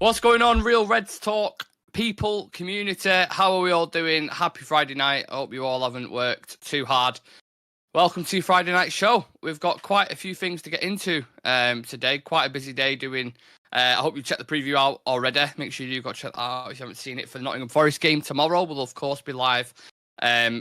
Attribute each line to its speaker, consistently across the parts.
Speaker 1: What's going on, Real Reds Talk? People, community, how are we all doing? Happy Friday night. I hope you all haven't worked too hard. Welcome to Friday night show. We've got quite a few things to get into today. Quite a busy day doing. I hope you checked the preview out already. Make sure you go check that out if you haven't seen it for the Nottingham Forest game tomorrow. We'll of course be live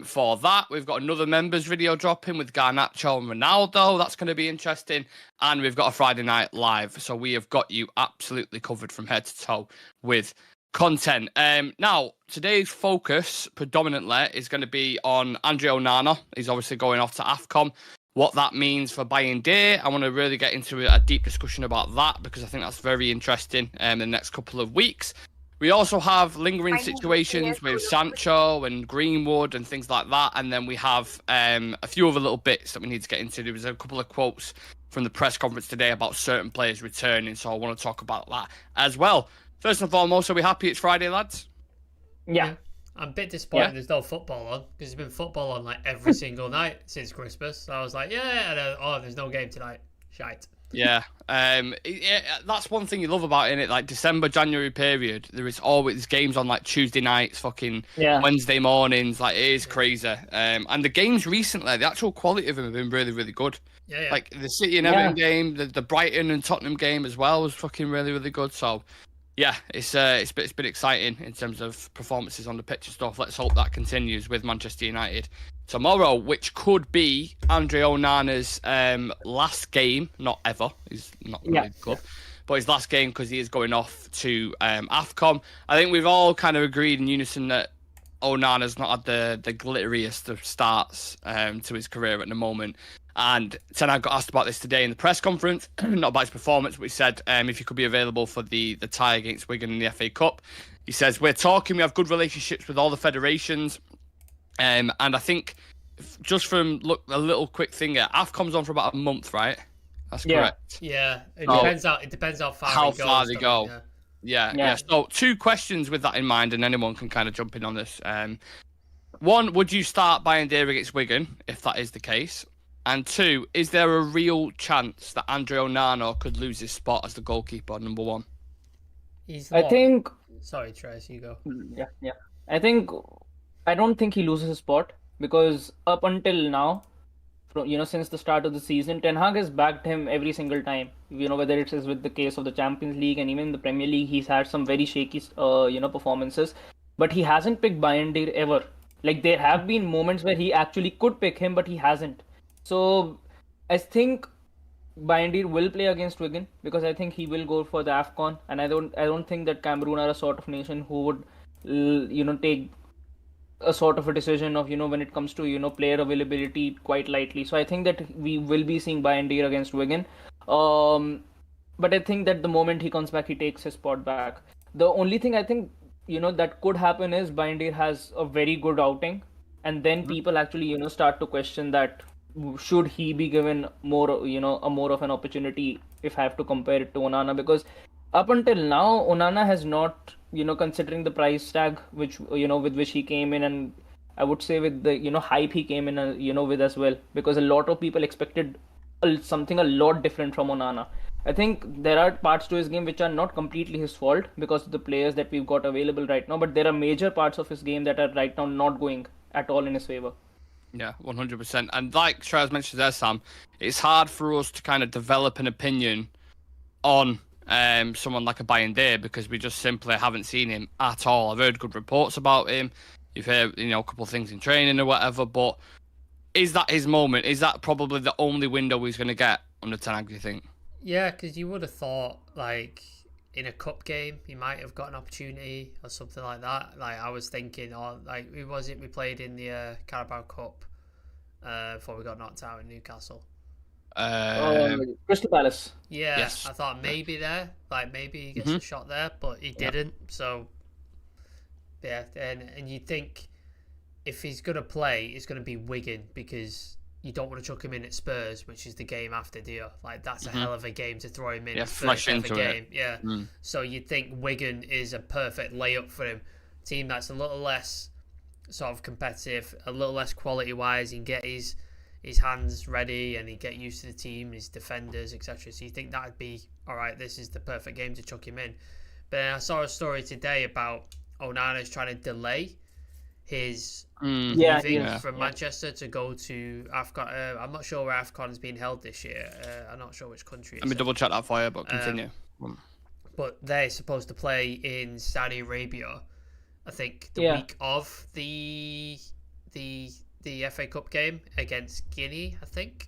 Speaker 1: for that. We've got another members video dropping with Garnacho and Ronaldo. That's going to be interesting. And we've got a Friday night live. So we have got you absolutely covered from head to toe with content. Now, today's focus predominantly is going to be on Andre Onana. He's obviously going off to AFCON. What that means for Bayindir. I want to really get into a deep discussion about that because I think that's very interesting in the next couple of weeks. We also have lingering situations with Sancho and Greenwood and things like that. And then we have a few other little bits that we need to get into. There was a couple of quotes from the press conference today about certain players returning. So I want to talk about that as well. First and foremost, are we happy it's Friday, lads?
Speaker 2: Yeah. I'm a bit disappointed there's no football on because there's been football on like every single night since Christmas. So I was like, there's no game tonight. Shite.
Speaker 1: Yeah, that's one thing you love about it. Like December, January period, there is always games on like Tuesday nights, fucking Wednesday mornings. Like it is crazy. And the games recently, the actual quality of them have been really, really good.
Speaker 2: Yeah.
Speaker 1: Like the City and Everton game, the Brighton and Tottenham game as well was fucking really, really good. So yeah, it's been exciting in terms of performances on the pitch and stuff. Let's hope that continues with Manchester United tomorrow, which could be Andre Onana's last game, not ever. He's not really the club, but his last game because he is going off to AFCON. I think we've all kind of agreed in unison that Onana's not had the glitteriest of starts to his career at the moment. And Ten Hag got asked about this today in the press conference, not about his performance, but he said if he could be available for the tie against Wigan in the FA Cup. He says, we're talking, we have good relationships with all the federations. And I think just from a little quick thing here, AFCON's on for about a month, right? That's correct.
Speaker 2: Yeah, it depends how far
Speaker 1: they go. Yeah. So 2 questions with that in mind, and anyone can kind of jump in on this. One, would you start Bayindir against Wigan if that is the case? And 2, is there a real chance that Andre Onana could lose his spot as the goalkeeper, number 1?
Speaker 2: Sorry, Trace, you go.
Speaker 3: Yeah. I don't think he loses his spot because up until now, since the start of the season, Ten Hag has backed him every single time. Whether it is with the case of the Champions League and even the Premier League, he's had some very shaky, performances. But he hasn't picked Bayindir ever. Like there have been moments where he actually could pick him, but he hasn't. So I think Bayindir will play against Wigan because I think he will go for the AFCON, and I don't think that Cameroon are a sort of nation who would take a sort of a decision of when it comes to player availability quite lightly. So I think that we will be seeing Bayindir against Wigan, but I think that the moment he comes back, he takes his spot back. The only thing I think that could happen is Bayindir has a very good outing, and then people actually start to question that. Should he be given more of an opportunity if I have to compare it to Onana? Because up until now, Onana has not, considering the price tag which with which he came in, and I would say with the hype he came in with as well, because a lot of people expected something a lot different from Onana. I think there are parts to his game which are not completely his fault because of the players that we've got available right now, but there are major parts of his game that are right now not going at all in his favor.
Speaker 1: Yeah, 100%. And like Trez mentioned there, Sam, it's hard for us to kind of develop an opinion on someone like a Bayindir because we just simply haven't seen him at all. I've heard good reports about him. You've heard, a couple of things in training or whatever, but is that his moment? Is that probably the only window he's going to get under Ten Hag, do you think?
Speaker 2: Yeah, because you would have thought, like, in a cup game, he might have got an opportunity or something like that. Like, I was thinking, who was it we played in the Carabao Cup before we got knocked out in Newcastle?
Speaker 3: Crystal Palace.
Speaker 2: Yeah,
Speaker 1: yes.
Speaker 2: I thought maybe maybe he gets a shot there, but he didn't. So, yeah, and you think if he's going to play, it's going to be Wigan because you don't want to chuck him in at Spurs, which is the game after, do you? Like, that's a hell of a game to throw him in.
Speaker 1: Yeah, fresh into
Speaker 2: game.
Speaker 1: it.
Speaker 2: Yeah. So you'd think Wigan is a perfect layup for him. Team that's a little less sort of competitive, a little less quality-wise. He can get his hands ready and he get used to the team, his defenders, etc. So you think that would be, all right, this is the perfect game to chuck him in. But I saw a story today about Onana's trying to delay his leaving from Manchester to go to AFCON. I'm not sure where AFCON is being held this year. I'm not sure which country it's
Speaker 1: Let me double check that for you, but continue.
Speaker 2: But they're supposed to play in Saudi Arabia, I think, the week of the FA Cup game against Guinea, I think.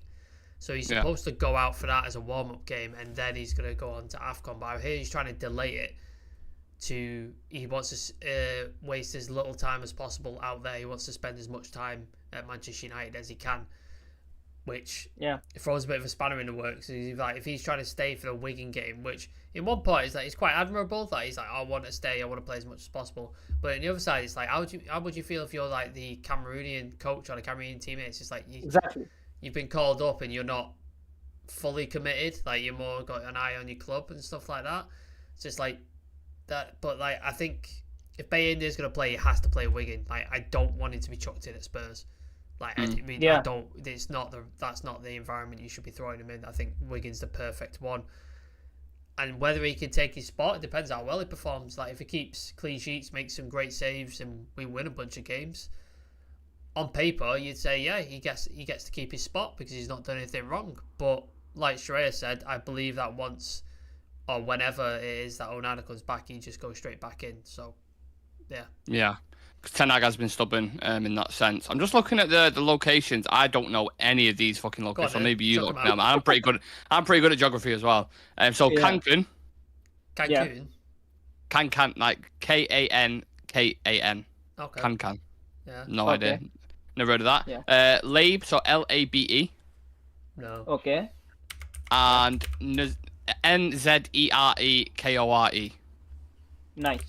Speaker 2: So he's supposed to go out for that as a warm-up game, and then he's going to go on to AFCON. But I hear he's trying to delay it. He wants to waste as little time as possible out there. He wants to spend as much time at Manchester United as he can, which throws a bit of a spanner in the works. He's like, if he's trying to stay for the Wigan game, which in one point is like it's quite admirable that he's like, I want to stay, I want to play as much as possible. But on the other side, it's like, how would you feel if you're like the Cameroonian coach or the Cameroonian teammate? It's just like you've been called up and you're not fully committed. Like you're more got an eye on your club and stuff like that. It's just like that. But like I think if Bayindir is going to play, he has to play Wigan. Like I don't want him to be chucked in at Spurs. Like I mean, I don't. It's not that's not the environment you should be throwing him in. I think Wigan's the perfect one. And whether he can take his spot, it depends how well he performs. Like if he keeps clean sheets, makes some great saves, and we win a bunch of games, on paper you'd say he gets to keep his spot because he's not done anything wrong. But like Shreya said, I believe that once or whenever it is that Onana comes back, he just goes straight back in. So yeah.
Speaker 1: Ten Hag has been stubborn in that sense. I'm just looking at the locations. I don't know any of these fucking locations. So maybe you look them. I'm pretty good. I'm pretty good at geography as well. So Cancun.
Speaker 2: Cancun.
Speaker 1: Cancan, like Kankan.
Speaker 2: Okay.
Speaker 1: Cancan.
Speaker 2: Yeah.
Speaker 1: No idea. Never heard of that.
Speaker 3: Yeah.
Speaker 1: Labe, so Labe.
Speaker 2: No.
Speaker 3: Okay.
Speaker 1: And Nzerekore.
Speaker 3: Nice.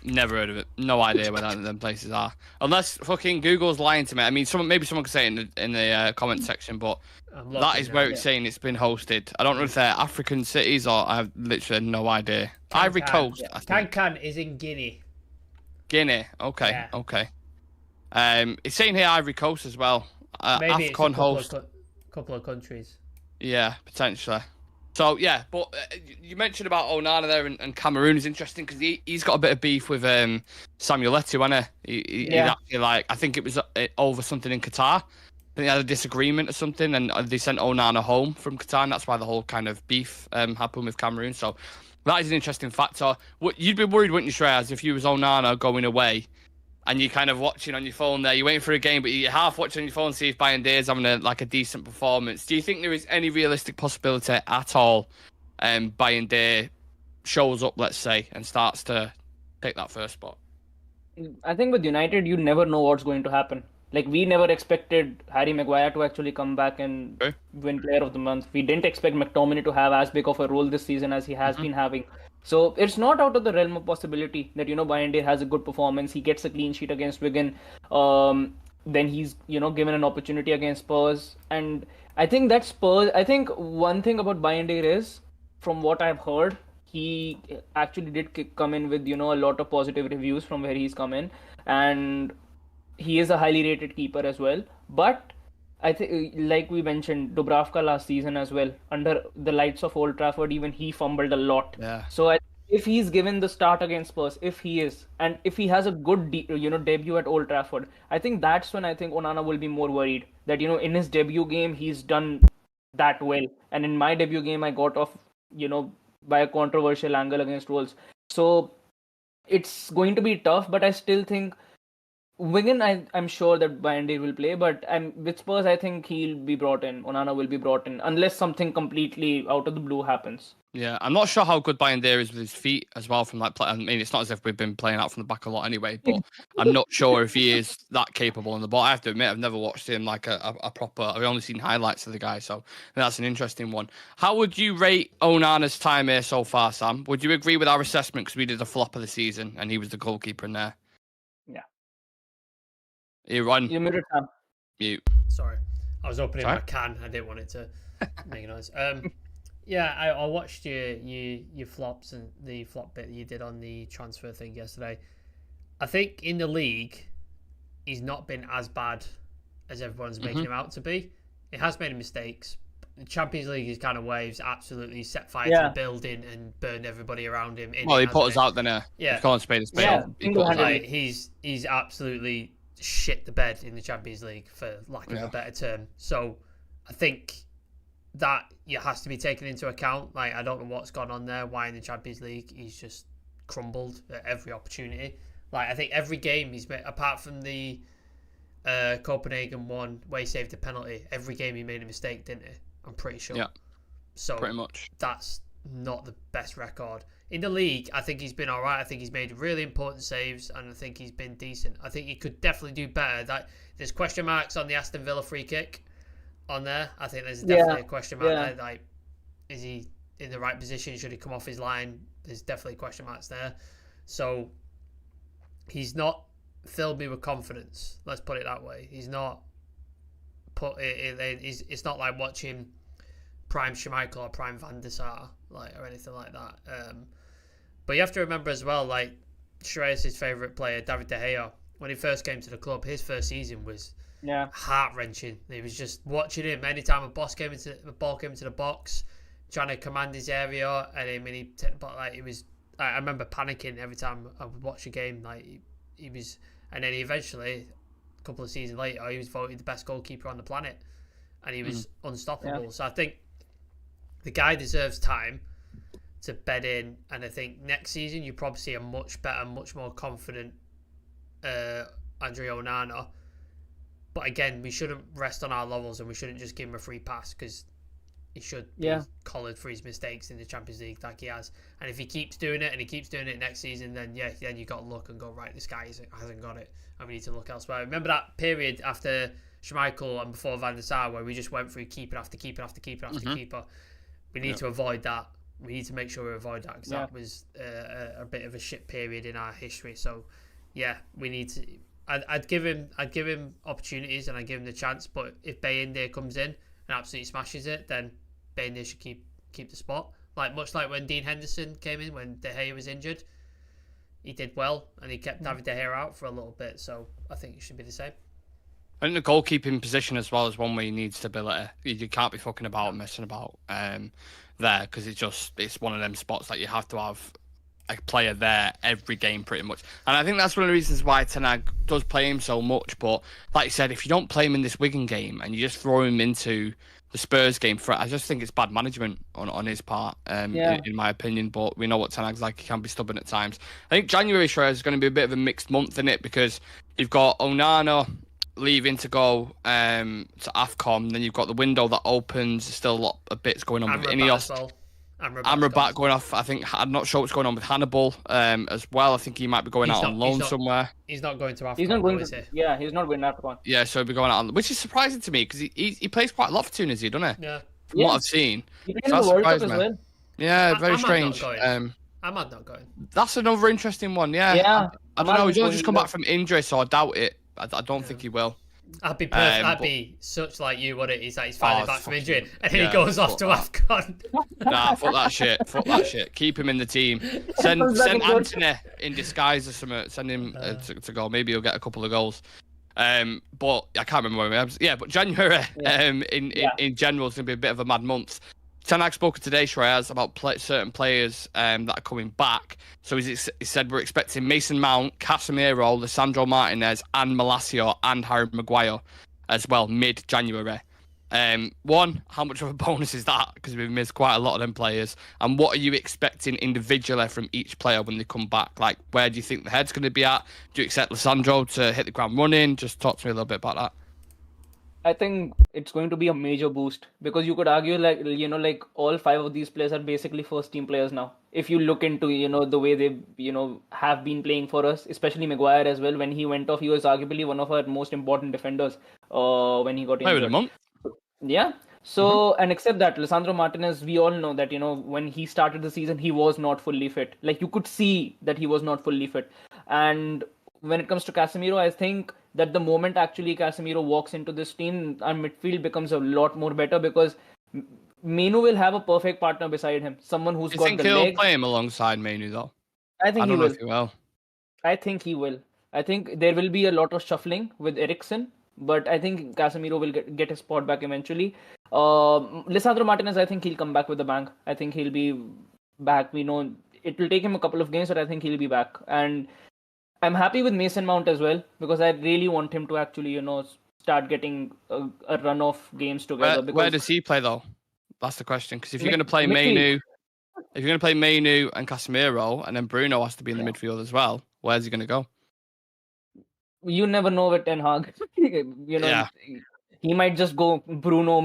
Speaker 1: Never heard of it. No idea where them places are. Unless fucking Google's lying to me. I mean, maybe someone could say it in the comment section, but that is where it's saying it's been hosted. I don't know if they're African cities or I have literally no idea. Ivory Coast.
Speaker 2: Yeah. Cancan is in Guinea.
Speaker 1: Guinea. Okay.
Speaker 2: Yeah.
Speaker 1: Okay. It's saying here Ivory Coast as well.
Speaker 2: Maybe
Speaker 1: AFCON
Speaker 2: it's a couple of countries.
Speaker 1: Yeah, potentially. So, yeah, but you mentioned about Onana there and Cameroon is interesting because he's got a bit of beef with Samuel Eto'o, hasn't he? He's actually like, I think it was over something in Qatar. I think they had a disagreement or something and they sent Onana home from Qatar and that's why the whole kind of beef happened with Cameroon. So that is an interesting factor. You'd be worried, wouldn't you, Shreyas, if you was Onana going away and you're kind of watching on your phone there, you're waiting for a game, but you're half watching on your phone to see if Bayindir's having a decent performance. Do you think there is any realistic possibility at all Bayindir shows up, let's say, and starts to take that first spot?
Speaker 3: I think with United, you never know what's going to happen. Like, we never expected Harry Maguire to actually come back and win Player of the Month. We didn't expect McTominay to have as big of a role this season as he has been having. So it's not out of the realm of possibility that, Bayindir has a good performance. He gets a clean sheet against Wigan. Then he's, given an opportunity against Spurs. And I think that one thing about Bayindir is, from what I've heard, he actually did come in with, a lot of positive reviews from where he's come in. And he is a highly rated keeper as well. But I think, like we mentioned, Dubravka last season as well, under the lights of Old Trafford, even he fumbled a lot.
Speaker 1: Yeah.
Speaker 3: So if he's given the start against Spurs, if he is, and if he has a good, debut at Old Trafford, I think that's when I think Onana will be more worried that, in his debut game, he's done that well. And in my debut game, I got off, by a controversial angle against Wolves. So it's going to be tough, but I still think Wigan, I'm sure that Bayindir will play, but with Spurs, I think he'll be brought in. Onana will be brought in, unless something completely out of the blue happens.
Speaker 1: Yeah, I'm not sure how good Bayindir is with his feet as well. I mean, it's not as if we've been playing out from the back a lot anyway, but I'm not sure if he is that capable on the ball. I have to admit, I've never watched him like a proper. I've only seen highlights of the guy, so that's an interesting one. How would you rate Onana's time here so far, Sam? Would you agree with our assessment because we did the flop of the season and he was the goalkeeper in there?
Speaker 3: Yeah.
Speaker 1: You're on.
Speaker 3: You muted, Sam.
Speaker 1: Mute.
Speaker 2: Sorry, I was opening my can. I didn't want it to make a noise. Yeah, I watched your flops and the flop bit that you did on the transfer thing yesterday. I think in the league, he's not been as bad as everyone's making him out to be. He has made mistakes. Champions League is kind of where he's absolutely set fire to
Speaker 3: Yeah.
Speaker 2: the building and burned everybody around him.
Speaker 1: Well, he put us out then.
Speaker 2: Yeah.
Speaker 1: If Colin Spade is
Speaker 3: Yeah,
Speaker 1: he put us out.
Speaker 2: Like, he's absolutely shit the bed in the Champions League, for lack of a better term. So I think that has to be taken into account. Like, I don't know what's gone on there, why in the Champions League he's just crumbled at every opportunity. Like, I think every game he's made, apart from the Copenhagen one where he saved a penalty, every game he made a mistake, didn't he? I'm pretty sure.
Speaker 1: Yeah.
Speaker 2: So
Speaker 1: pretty much.
Speaker 2: That's not the best record. In the league, I think he's been all right. I think he's made really important saves, and I think he's been decent. I think he could definitely do better. There's question marks on the Aston Villa free kick on there. I think there's definitely a question mark there. Like, is he in the right position? Should he come off his line? There's definitely question marks there. So he's not filled me with confidence. Let's put it that way. He's not put it. It's not like watching prime Schmeichel or prime Van der Sar, like, or anything like that. But you have to remember as well, like, Shreyas' favourite player, David De Gea, when he first came to the club, his first season was heart-wrenching. It was just watching him anytime a ball came into the box, trying to command his area, and I mean, I remember panicking every time I would watch a game. Like, he was, and then he eventually, a couple of seasons later, he was voted the best goalkeeper on the planet, and he was unstoppable. Yeah. So I think the guy deserves time to bed in, and I think next season you probably see a much better, much more confident Andre Onana. But again, we shouldn't rest on our laurels, and we shouldn't just give him a free pass, because he should be collared for his mistakes in the Champions League like he has. And if he keeps doing it, and he keeps doing it next season, then you got to look and go, right, this guy hasn't got it, and we need to look elsewhere. Remember that period after Schmeichel and before Van der Sar where we just went through keeper after keeper after keeper after keeper? We need to avoid that. We need to make sure we avoid that, because that was a bit of a shit period in our history. So, yeah, we need to. I'd give him opportunities, and I'd give him the chance. But if Bayindir comes in and absolutely smashes it, then Bayindir should keep the spot. Much like when Dean Henderson came in when De Gea was injured, he did well, and he kept David De Gea out for a little bit. So I think it should be the same.
Speaker 1: I think the goalkeeping position as well is one where you need stability. You can't be fucking about and messing about there, because it's one of them spots that you have to have a player there every game pretty much. And I think that's one of the reasons why Ten Hag does play him so much. But like you said, if you don't play him in this Wigan game and you just throw him into the Spurs game, I just think it's bad management on his part, in my opinion. But we know what Ten Hag's like. He can be stubborn at times. I think January, Shreyas, is going to be a bit of a mixed month in it, because you've got Onana leaving to go to AFCON, then you've got the window that opens. There's still a lot of bits going on with Ineos. Amrabat going off. I think I'm not sure what's going on with Hannibal as well. I think he might be going out on loan somewhere.
Speaker 2: He's not going to AFCON.
Speaker 3: He's not going to. Yeah, he's not going to AFCON.
Speaker 1: Yeah, so he'll be going out on, which is surprising to me, because he plays quite a lot for Tunisia, doesn't he?
Speaker 2: Yeah.
Speaker 1: From what I've seen.
Speaker 3: He plays in the World Cup as well.
Speaker 1: Yeah, very strange.
Speaker 2: Ahmad not going.
Speaker 1: That's another interesting one. Yeah. I don't know. He's only just come back from injury, so I doubt it. I don't think he will.
Speaker 2: I'd be perfect. I'd be such like you, wouldn't it? He's finally back from injury, and then he goes off to AFCON.
Speaker 1: Nah, fuck that shit. Fuck that shit. Keep him in the team. Send Anthony in disguise or something. Send him to go. Maybe he'll get a couple of goals. But I can't remember where we are. Yeah, but January in general is going to be a bit of a mad month. Ten Hag spoke today, Shreyas, about certain players that are coming back. So he said we're expecting Mason Mount, Casemiro, Lisandro Martinez, and Malacio and Harry Maguire as well mid-January. One, how much of a bonus is that? Because we've missed quite a lot of them players. And what are you expecting individually from each player when they come back? Like, where do you think the head's going to be at? Do you expect Lisandro to hit the ground running? Just talk to me a little bit about that.
Speaker 3: I think it's going to be a major boost, because you could argue like all 5 of these players are basically first team players now. If you look into, the way they, have been playing for us, especially Maguire as well. When he went off, he was arguably one of our most important defenders when he got injured.
Speaker 1: Play with a month.
Speaker 3: Yeah. So, and except that, Lisandro Martinez, we all know that, when he started the season, he was not fully fit. Like, you could see that he was not fully fit. And when it comes to Casemiro, I think that the moment actually Casemiro walks into this team, our midfield becomes a lot more better, because Menu will have a perfect partner beside him. Someone who's got the legs.
Speaker 1: You think he'll play him alongside Menu, though?
Speaker 3: I think he will.
Speaker 1: I don't know if he will.
Speaker 3: I think he will. I think there will be a lot of shuffling with Eriksen, but I think Casemiro will get his spot back eventually. Lisandro Martinez, I think he'll come back with a bang. I think he'll be back. We know it will take him a couple of games, but I think he'll be back. And I'm happy with Mason Mount as well because I really want him to actually, start getting a run of games together.
Speaker 1: Where does he play though? That's the question. Because if you're going to play
Speaker 3: midfield.
Speaker 1: Mainu and Casemiro, and then Bruno has to be in the midfield as well, where's he going to go?
Speaker 3: You never know with Ten Hag. He might just go Bruno,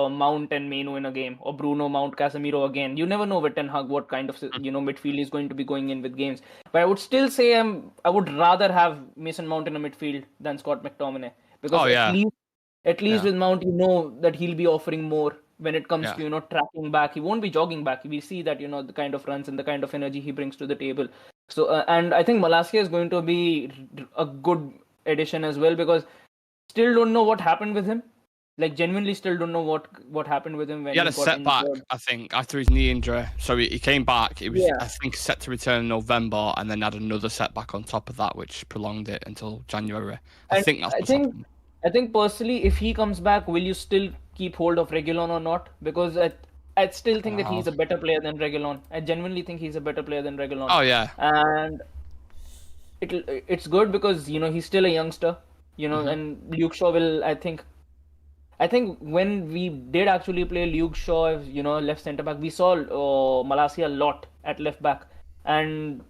Speaker 3: Mount, and Mainu in a game, or Bruno, Mount, Casemiro again. You never know with Ten Hag what kind of midfield is going to be going in with games. But I would still say I would rather have Mason Mount in a midfield than Scott McTominay because at least with Mount you know that he'll be offering more when it comes to tracking back. He won't be jogging back. We see that the kind of runs and the kind of energy he brings to the table. So and I think Malacia is going to be a good addition as well because still don't know what happened with him. Like genuinely still don't know what happened with him when
Speaker 1: he had a setback, I think, after his knee injury. So he came back. It was I think set to return in November and then had another setback on top of that, which prolonged it until January. I think that's what's happened.
Speaker 3: I think personally, if he comes back, will you still keep hold of Reguilon or not? Because I still think that he's a better player than Reguilon. I genuinely think he's a better player than Reguilon.
Speaker 1: Oh yeah.
Speaker 3: And it's good because he's still a youngster. And Luke Shaw will, I think when we did actually play Luke Shaw as, left centre back, we saw Malacia a lot at left back. And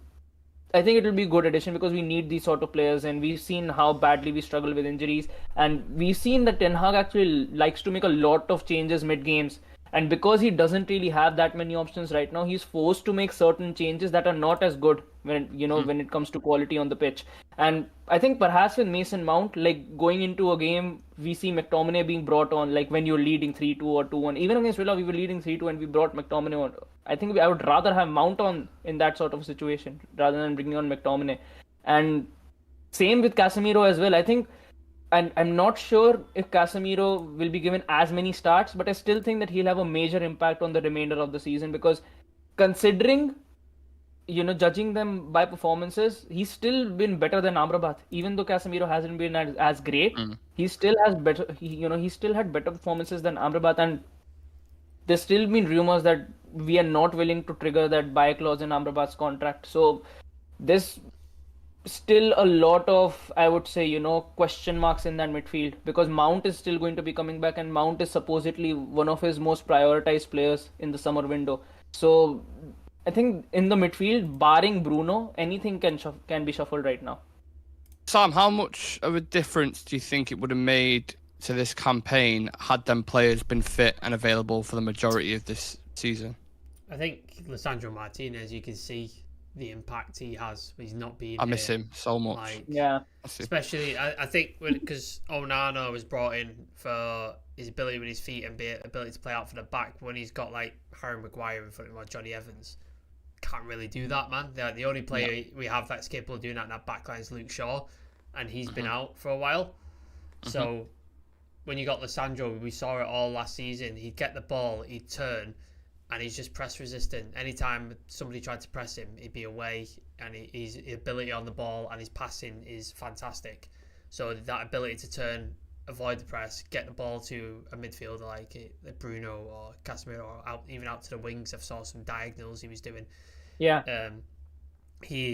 Speaker 3: I think it will be a good addition because we need these sort of players and we've seen how badly we struggle with injuries. And we've seen that Ten Hag actually likes to make a lot of changes mid-games. And because he doesn't really have that many options right now, he's forced to make certain changes that are not as good when when it comes to quality on the pitch. And I think perhaps with Mason Mount, like going into a game, we see McTominay being brought on, like when you're leading 3-2 or 2-1. Even against Villa, we were leading 3-2 and we brought McTominay on. I think I would rather have Mount on in that sort of situation rather than bringing on McTominay. And same with Casemiro as well. I think, and I'm not sure if Casemiro will be given as many starts, but I still think that he'll have a major impact on the remainder of the season because considering, judging them by performances, he's still been better than Amrabat. Even though Casemiro hasn't been as great, he still has better. He still had better performances than Amrabat, and there's still been rumors that we are not willing to trigger that buy clause in Amrabat's contract. So there's still a lot of, I would say, question marks in that midfield because Mount is still going to be coming back and Mount is supposedly one of his most prioritized players in the summer window. So I think in the midfield, barring Bruno, anything can be shuffled right now.
Speaker 1: Sam, how much of a difference do you think it would have made to this campaign had them players been fit and available for the majority of this season?
Speaker 2: I think Lisandro Martinez, you can see the impact he has. He's not being.
Speaker 1: I miss him so much.
Speaker 2: Especially, I think because Onana was brought in for his ability with his feet and ability to play out for the back. When he's got like Harry Maguire in front of him or Johnny Evans, can't really do that, man. The only player we have that's capable of doing that in that back line is Luke Shaw, and he's been out for a while. So when you got Lisandro, we saw it all last season. He'd get the ball, he'd turn, and he's just press resistant. Anytime somebody tried to press him, he'd be away, and his ability on the ball and his passing is fantastic. So that ability to turn, avoid the press, get the ball to a midfielder like Bruno or Casemiro, or even out to the wings. I've saw some diagonals he was doing. He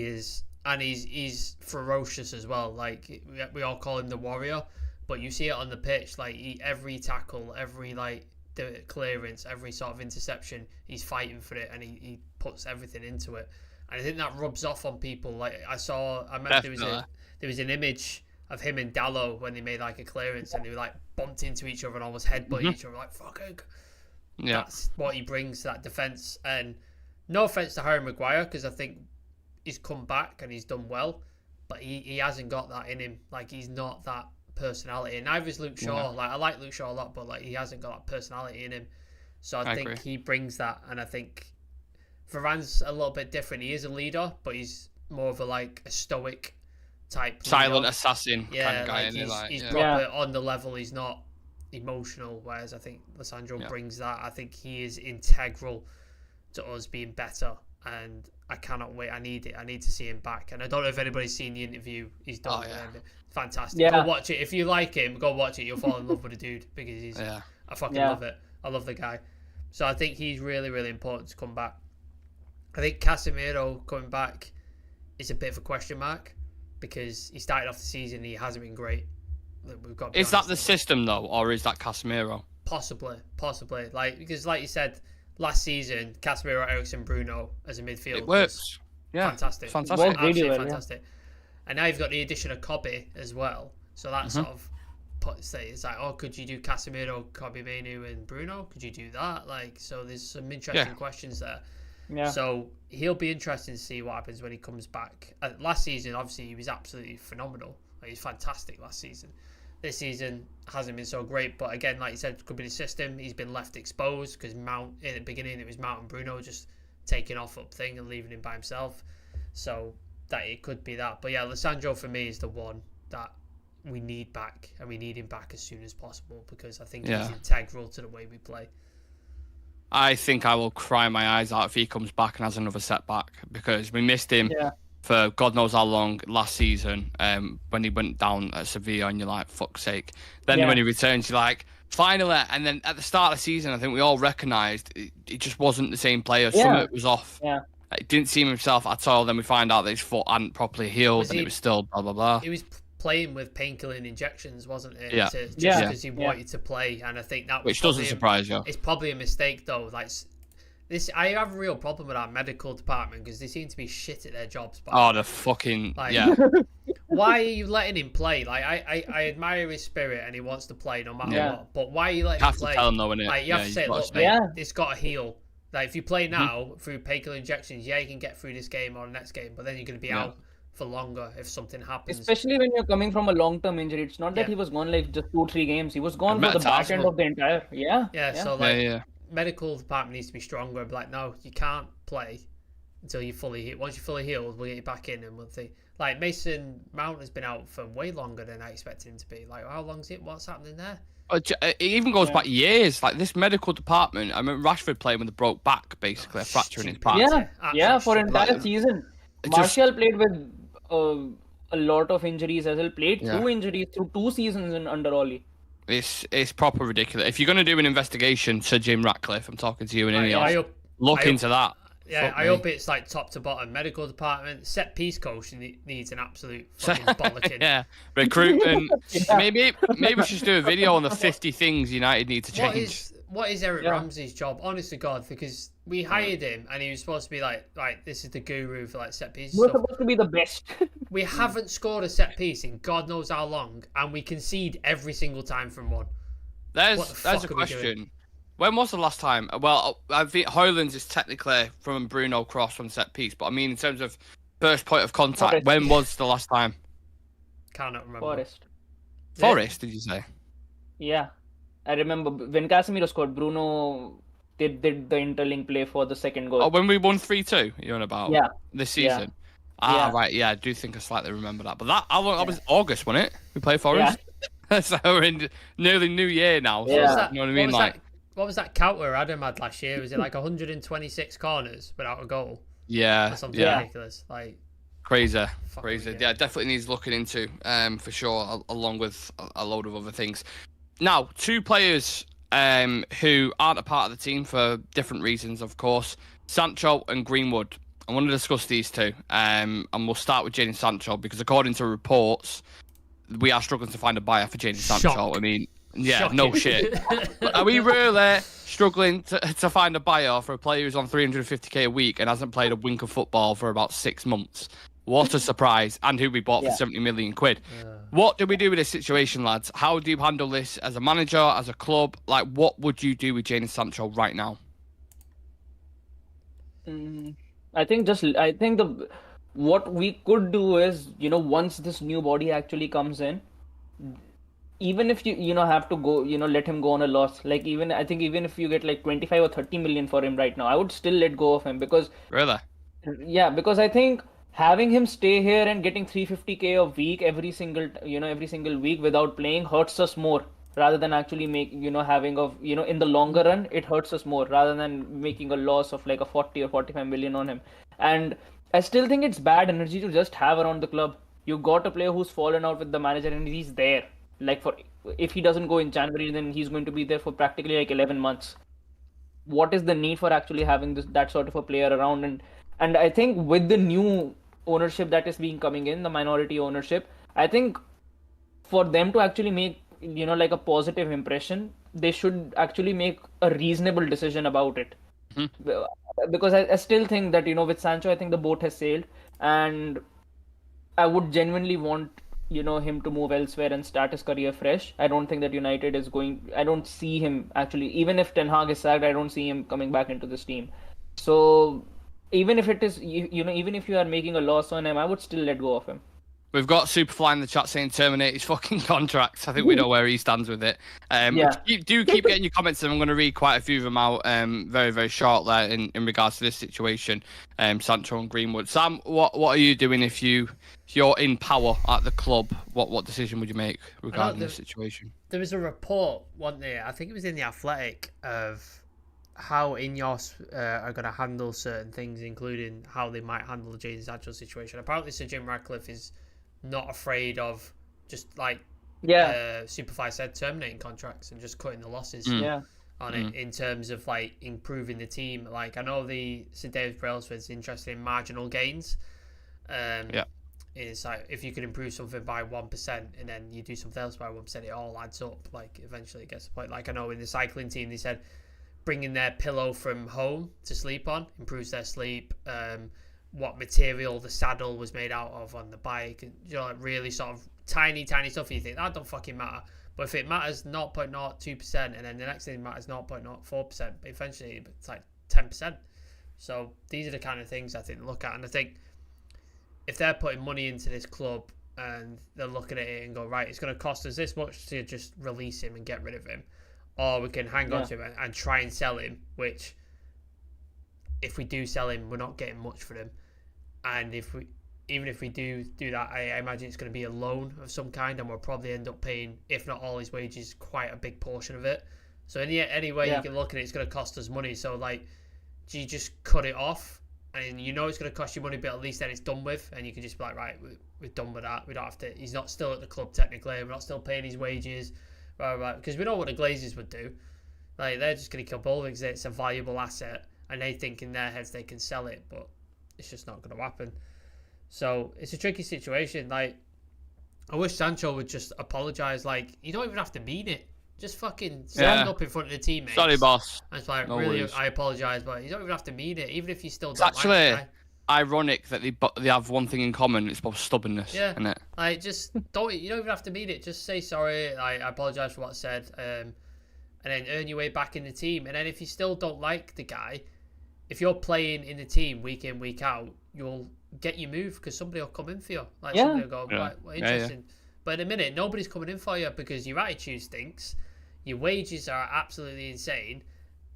Speaker 2: is, and he's ferocious as well. Like we all call him the warrior, but you see it on the pitch. Like every tackle, every the clearance, every sort of interception, he's fighting for it and he puts everything into it. And I think that rubs off on people. Like I remember there was an image of him and Dallo when they made like a clearance and they were like bumped into each other and almost headbutt each other, like fucking. Yeah, that's what he brings to that defense. And no offense to Harry Maguire, because I think he's come back and he's done well, but he hasn't got that in him. Like he's not that personality, and neither is Luke Shaw. Like I like Luke Shaw a lot, but like he hasn't got that personality in him. So I think he brings that, and I think Varane's a little bit different. He is a leader, but he's more of a stoic type
Speaker 1: silent assassin kind of guy.
Speaker 2: He's proper on the level. He's not emotional, whereas I think Lisandro brings that. I think he is integral to us being better, and I cannot wait. I need to see him back, and I don't know if anybody's seen the interview he's done. Fantastic. Go watch it. If you like him, go watch it. You'll fall in love with the dude because he's I fucking love it. I love the guy. So I think he's really, really important to come back. I think Casemiro coming back is a bit of a question mark because he started off the season and he hasn't been great. We've got.
Speaker 1: Is that the system though, or is that Casemiro?
Speaker 2: Possibly. Because like you said, last season, Casemiro, Eriksen, Bruno as a midfield.
Speaker 1: It works. Yeah,
Speaker 2: fantastic. Absolutely fantastic. And now you've got the addition of Kobe as well. So that sort of puts it's like, oh, could you do Casemiro, Kobe Manu, and Bruno? Could you do that? Like, so there's some interesting questions there.
Speaker 3: Yeah.
Speaker 2: So he'll be interesting to see what happens when he comes back. Last season, obviously, he was absolutely phenomenal. Like, he was fantastic last season. This season hasn't been so great, but again, like you said, it could be the system. He's been left exposed because Mount in the beginning it was Mount and Bruno just taking off up thing and leaving him by himself. So that it could be that. But yeah, Lissandro for me is the one that we need back, and we need him back as soon as possible because I think he's integral to the way we play.
Speaker 1: I think I will cry my eyes out if he comes back and has another setback because we missed him for God knows how long last season when he went down at Sevilla and you're like, fuck's sake. Then when he returns, you're like, finally. And then at the start of the season, I think we all recognised it just wasn't the same player. Something was off.
Speaker 3: Yeah.
Speaker 1: It didn't seem himself at all. Then we find out that his foot hadn't properly healed and it was still blah, blah, blah.
Speaker 2: He was playing with painkilling injections, wasn't it?
Speaker 1: Yeah.
Speaker 2: Just because he wanted to play. And I think that was
Speaker 1: which doesn't surprise you.
Speaker 2: It's probably a mistake, though. Like, this, I have a real problem with our medical department because they seem to be shit at their jobs.
Speaker 1: Oh, the fucking
Speaker 2: Why are you letting him play? Like, I admire his spirit and he wants to play no matter what. But why are you letting him play?
Speaker 1: You have to tell him though, innit?
Speaker 2: Like, you have to say, look, mate, it's got to heal. Like, if you play now through painkiller injections, you can get through this game or the next game, but then you're going to be out for longer if something happens.
Speaker 3: Especially when you're coming from a long-term injury. It's not that he was gone like just 2-3 games. He was gone for the back end of the entire.
Speaker 2: So like, medical department needs to be stronger. Like, no, you can't play until you're fully healed. Once you're fully healed, we'll get you back in and we'll see. Like, Mason Mount has been out for way longer than I expected him to be. Like, how long is it? What's happening there?
Speaker 1: It even goes back years. Like, this medical department, I remember Rashford playing with a broke back, basically, a fracture in his back.
Speaker 3: For an entire season. Martial played with a lot of injuries as well. Played through injuries through 2 seasons under Ollie.
Speaker 1: It's proper ridiculous. If you're going to do an investigation, Sir Jim Ratcliffe, I'm talking to you and Ineos, look into that.
Speaker 2: Yeah, I hope it's like top to bottom. Medical department, set piece coach needs an absolute fucking bollocking.
Speaker 1: Recruitment. Maybe we should do a video on the 50 things United need to change.
Speaker 2: What is Eric Ramsey's job? Honest to God, because we hired him and he was supposed to be like this is the guru for like set pieces.
Speaker 3: We're supposed to be the best.
Speaker 2: We haven't scored a set piece in God knows how long, and we concede every single time from one.
Speaker 1: There's a question. When was the last time? Well, I think Højlund's is technically from Bruno cross from set piece, but I mean in terms of first point of contact, when was the last time?
Speaker 2: Cannot remember.
Speaker 1: Forest, did you say?
Speaker 3: Yeah. I remember when Casemiro scored, Bruno did the interlink play for the second goal.
Speaker 1: Oh, when we won 3-2, you're on about?
Speaker 3: Yeah.
Speaker 1: This season? Yeah. Right, yeah, I do think I slightly remember that. But that was August, wasn't it? We played Forest? Yeah. So we're in nearly New Year now. So you know what I mean?
Speaker 2: What was that counter Adam had last year? Was it like 126 corners without a goal?
Speaker 1: Yeah.
Speaker 2: Or something ridiculous. Like,
Speaker 1: crazy. Yeah, definitely needs looking into for sure, along with a load of other things. Now, 2 players who aren't a part of the team for different reasons, of course, Sancho and Greenwood. I want to discuss these 2, and we'll start with Jadon Sancho because according to reports, we are struggling to find a buyer for Jadon Sancho. I mean, no shit. Are we really struggling to find a buyer for a player who's on 350k a week and hasn't played a wink of football for about 6 months? What a surprise. And who we bought for 70 million quid. What do we do with this situation, lads? How do you handle this as a manager, as a club? Like, what would you do with Jadon Sancho right now?
Speaker 3: I think what we could do is, once this new body actually comes in, even if you have to go, let him go on a loss. Like, even if you get like 25 or 30 million for him right now, I would still let go of him because...
Speaker 1: Really?
Speaker 3: Yeah, because I think having him stay here and getting 350k a week every single week without playing hurts us more rather than actually in the longer run, it hurts us more rather than making a loss of like a 40 or 45 million on him. And I still think it's bad energy to just have around the club. You got a player who's fallen out with the manager and he's there. like if he doesn't go in January, then he's going to be there for practically like 11 months. What is the need for actually having that sort of a player around? And I think with the new ownership that is being coming in, the minority ownership, I think for them to actually make like a positive impression, they should actually make a reasonable decision about it. Because I still think that with Sancho, I think the boat has sailed, and I would genuinely want him to move elsewhere and start his career fresh. I don't think that United is going. I don't see him actually. Even if Ten Hag is sacked, I don't see him coming back into this team. So even if it is, even if you are making a loss on him, I would still let go of him.
Speaker 1: We've got Superfly in the chat saying terminate his fucking contract. I think we know where he stands with it. Keep getting your comments, and I'm going to read quite a few of them out very, very short there in regards to this situation. Sancho and Greenwood. Sam, what are you doing if you're in power at the club? What decision would you make regarding this situation?
Speaker 2: There was a report one day, I think it was in The Athletic, of how Ineos are going to handle certain things, including how they might handle the Jadon Sancho situation. Apparently Sir Jim Ratcliffe is not afraid of just like Superfly said, terminating contracts and just cutting the losses on it in terms of like improving the team. Like I know Sir David Brailsford's interested in marginal gains. It's like if you can improve something by 1% and then you do something else by 1%, it all adds up. Like eventually it gets to the point. Like I know in the cycling team they said bringing their pillow from home to sleep on improves their sleep. What material the saddle was made out of on the bike, and like really sort of tiny stuff. You think that don't fucking matter, but if it matters 0.02%, and then the next thing matters 0.04%, eventually it's like 10%. So these are the kind of things I think to look at, and I think if they're putting money into this club and they're looking at it and go, right, it's going to cost us this much to just release him and get rid of him, or we can hang on to him and try and sell him, which if we do sell him, we're not getting much for him. And even if we do that, I imagine it's going to be a loan of some kind, and we'll probably end up paying, if not all his wages, quite a big portion of it. So any way you can look at it, it's going to cost us money. So like, do you just cut it off? And it's going to cost you money, but at least then it's done with, and you can just be like, right, we're done with that. We don't have to. He's not still at the club technically. We're not still paying his wages, right? Because we know what the Glazers would do. Like they're just going to kill Ball because it's a valuable asset, and they think in their heads they can sell it, but it's just not going to happen. So it's a tricky situation. Like, I wish Sancho would just apologise. Like, you don't even have to mean it. Just fucking stand up in front of the teammates.
Speaker 1: Sorry, boss.
Speaker 2: And it's like, I apologise, but you don't even have to mean it. Even if you still don't
Speaker 1: like the guy. It's actually ironic that they have one thing in common. It's both stubbornness. Yeah. Isn't it?
Speaker 2: Like, just you don't even have to mean it. Just say sorry. I apologise for what I said. And then earn your way back in the team. And then if you still don't like the guy, if you're playing in the team week in, week out, you'll get your move because somebody will come in for you. Like somebody will go, right, well, interesting. But in a minute, nobody's coming in for you because your attitude stinks, your wages are absolutely insane,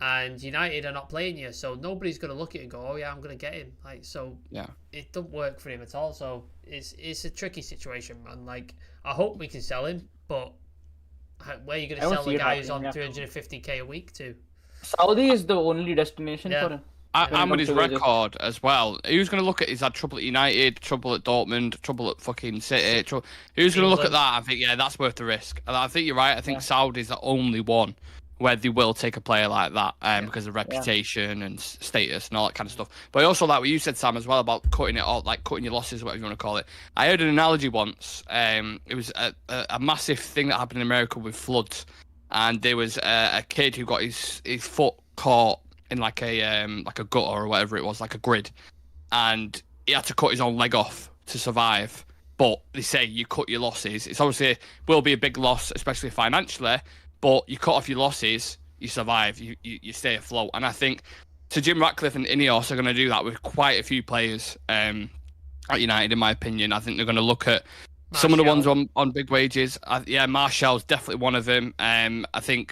Speaker 2: and United are not playing you. So nobody's going to look at it and go, oh yeah, I'm going to get him. Like, so it doesn't work for him at all. So it's a tricky situation, man. Like, I hope we can sell him, but where are you going to sell the guy who's on 350k a week to?
Speaker 3: Saudi is the only destination for him.
Speaker 1: And with his record as well, who's going to look at? He's had trouble at United, trouble at Dortmund, trouble at fucking City. Who's going to look at that? I think that's worth the risk. And I think you're right. I think Saudi's the only one where they will take a player like that because of reputation and status and all that kind of stuff. But I also like what you said, Sam, as well about cutting it off, like cutting your losses, whatever you want to call it. I heard an analogy once. It was a massive thing that happened in America with floods, and there was a kid who got his foot caught in like a gutter or whatever it was, like a grid, and he had to cut his own leg off to survive. But they say you cut your losses. It's obviously will be a big loss, especially financially. But you cut off your losses, you survive, you stay afloat. And I think Sir Jim Ratcliffe and Ineos are going to do that with quite a few players at United, in my opinion. I think they're going to look at some of the ones on big wages. Martial's definitely one of them. I think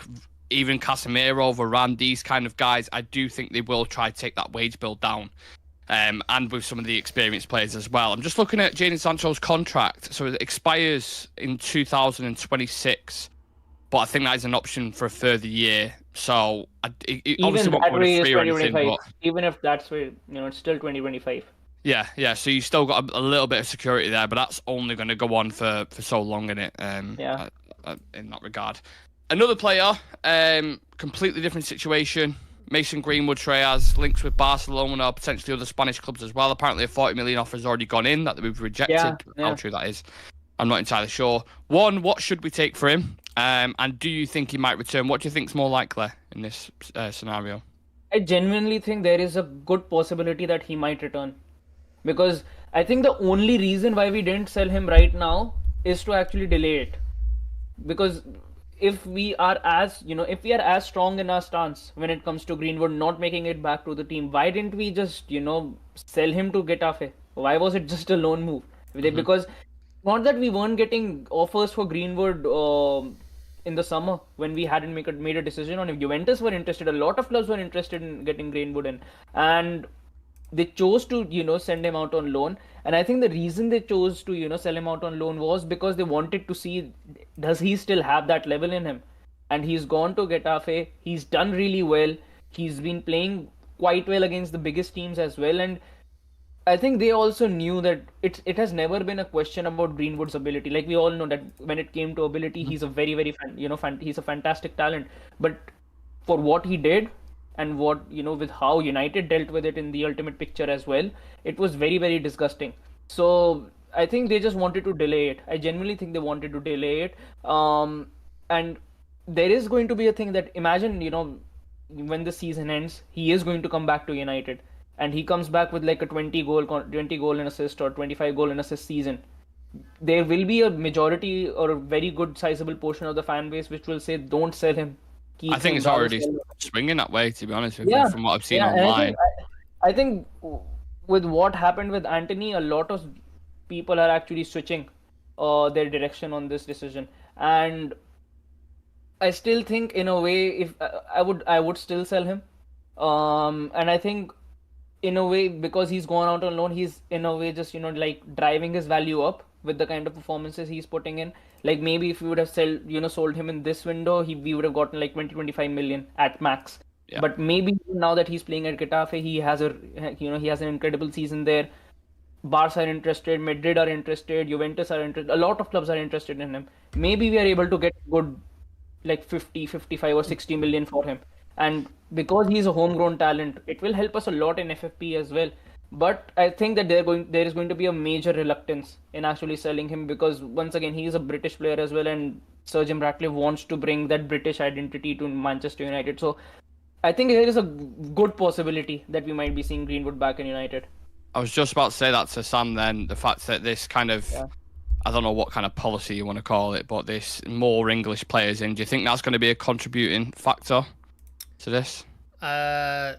Speaker 1: even Casemiro, Varane, these kind of guys, I do think they will try to take that wage bill down. And with some of the experienced players as well. I'm just looking at Jadon Sancho's contract. So it expires in 2026. But I think that is an option for a further year. So
Speaker 3: even that way is 2025. Even if that's where, it's still 2025.
Speaker 1: Yeah. So you still got a little bit of security there, but that's only going to go on for so long, innit? in that regard. Another player, completely different situation. Mason Greenwood, Trey, has links with Barcelona, potentially other Spanish clubs as well. Apparently a 40 million offer has already gone in that we've rejected.
Speaker 3: Yeah.
Speaker 1: How true that is, I'm not entirely sure. One, what should we take for him? And do you think he might return? What do you think is more likely in this scenario?
Speaker 3: I genuinely think there is a good possibility that he might return. Because I think the only reason why we didn't sell him right now is to actually delay it. Because if we are as strong in our stance when it comes to Greenwood not making it back to the team, why didn't we just, sell him to Getafe? Why was it just a loan move? Because not that we weren't getting offers for Greenwood in the summer when we hadn't made a decision on him. Juventus were interested, a lot of clubs were interested in getting Greenwood in, and they chose to, send him out on loan. And I think the reason they chose to, sell him out on loan was because they wanted to see, does he still have that level in him? And he's gone to Getafe. He's done really well. He's been playing quite well against the biggest teams as well. And I think they also knew that it has never been a question about Greenwood's ability. Like, we all know that when it came to ability, he's a very, very, he's a fantastic talent. But for what he did, and what, with how United dealt with it in the ultimate picture as well, it was very, very disgusting. So I think they just wanted to delay it. I genuinely think they wanted to delay it. And there is going to be a thing that, imagine, when the season ends, he is going to come back to United, and he comes back with like a 20 goal and assist or 25 goal and assist season. There will be a majority or a very good sizable portion of the fan base which will say, don't sell him.
Speaker 1: I think it's already swinging that way, to be honest with you, from what I've seen online.
Speaker 3: I think with what happened with Anthony, a lot of people are actually switching their direction on this decision. And I still think, in a way, if I would still sell him. And I think, in a way, because he's gone out on loan, he's in a way just, like driving his value up with the kind of performances he's putting in. Like, maybe if we would have sold him in this window, we would have gotten like 20-25 million at max. Yeah. But maybe now that he's playing at Getafe, he has an incredible season there. Barca are interested, Madrid are interested, Juventus are interested, a lot of clubs are interested in him. Maybe we are able to get good like 50, 55 or 60 million for him. And because he's a homegrown talent, it will help us a lot in FFP as well. But I think that there is going to be a major reluctance in actually selling him, because once again, he is a British player as well, and Sir Jim Ratcliffe wants to bring that British identity to Manchester United. So I think there is a good possibility that we might be seeing Greenwood back in United.
Speaker 1: I was just about to say that to Sam then, the fact that this kind of, I don't know what kind of policy you want to call it, but this more English players in, do you think that's going to be a contributing factor to this?
Speaker 2: I